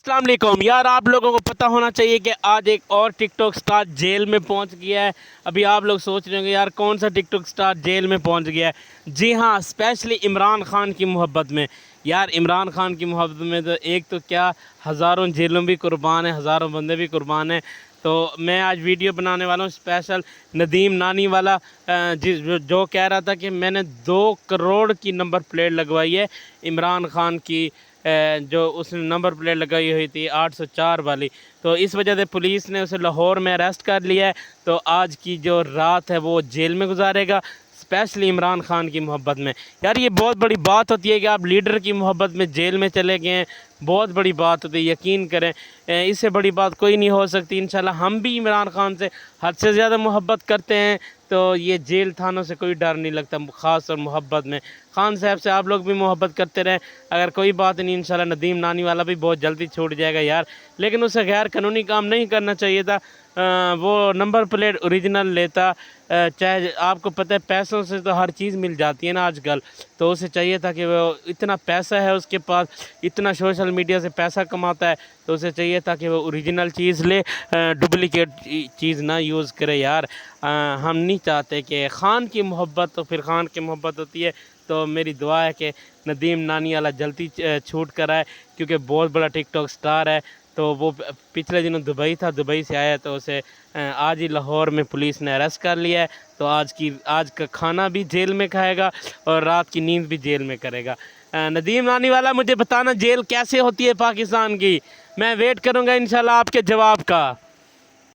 अस्सलाम वालेकुम यार, आप लोगों को पता होना चाहिए कि आज एक और टिकटॉक स्टार जेल में पहुंच गया है। अभी आप लोग सोच रहे होंगे यार कौन सा टिकटॉक स्टार जेल में पहुंच गया है। जी हाँ, स्पेशली इमरान खान की मोहब्बत में। यार इमरान खान की मोहब्बत में तो एक तो क्या, हज़ारों जेलों भी कुर्बान है, हज़ारों बंदे भी कुर्बान हैं। तो मैं आज वीडियो बनाने वाला हूँ स्पेशल नदीम नानी वाला, जो कह रहा था कि मैंने 2 करोड़ की नंबर प्लेट लगवाई है इमरान खान की, जो उसने नंबर प्लेट लगाई हुई थी 804 वाली। तो इस वजह से पुलिस ने उसे लाहौर में अरेस्ट कर लिया है। तो आज की जो रात है वो जेल में गुजारेगा, स्पेशली इमरान खान की मोहब्बत में। यार ये बहुत बड़ी बात होती है कि आप लीडर की मोहब्बत में जेल में चले गए हैं, बहुत बड़ी बात होती है, यकीन करें। इससे बड़ी बात कोई नहीं हो सकती। इंशाल्लाह हम भी इमरान खान से हद से ज़्यादा मोहब्बत करते हैं, तो ये जेल थानों से कोई डर नहीं लगता, ख़ास और मोहब्बत में। खान साहब से आप लोग भी मोहब्बत करते रहें, अगर कोई बात नहीं, इंशाल्लाह नदीम नानी वाला भी बहुत जल्दी छूट जाएगा यार। लेकिन उसे गैर कानूनी काम नहीं करना चाहिए था। वो नंबर प्लेट ओरिजिनल लेता। चाहे आपको पता है पैसों से तो हर चीज़ मिल जाती है ना आजकल, तो उसे चाहिए था कि वो, इतना पैसा है उसके पास, इतना सोशल मीडिया से पैसा कमाता है, तो उसे चाहिए था कि वो ओरिजिनल चीज़ ले, डुप्लिकेट चीज़ ना यूज़ करे यार। हम नहीं चाहते कि खान की मोहब्बत तो फिर खान की मोहब्बत होती है। तो मेरी दुआ है कि नदीम नानी वाला जल्दी छूट कर आए, क्योंकि बहुत बड़ा टिकटॉक स्टार है। तो वो पिछले दिनों दुबई था, दुबई से आया, तो उसे आज ही लाहौर में पुलिस ने अरेस्ट कर लिया है। तो आज का खाना भी जेल में खाएगा और रात की नींद भी जेल में करेगा। नदीम नानी वाला, मुझे बताना जेल कैसे होती है पाकिस्तान की। मैं वेट करूँगा इंशाल्लाह आपके जवाब का।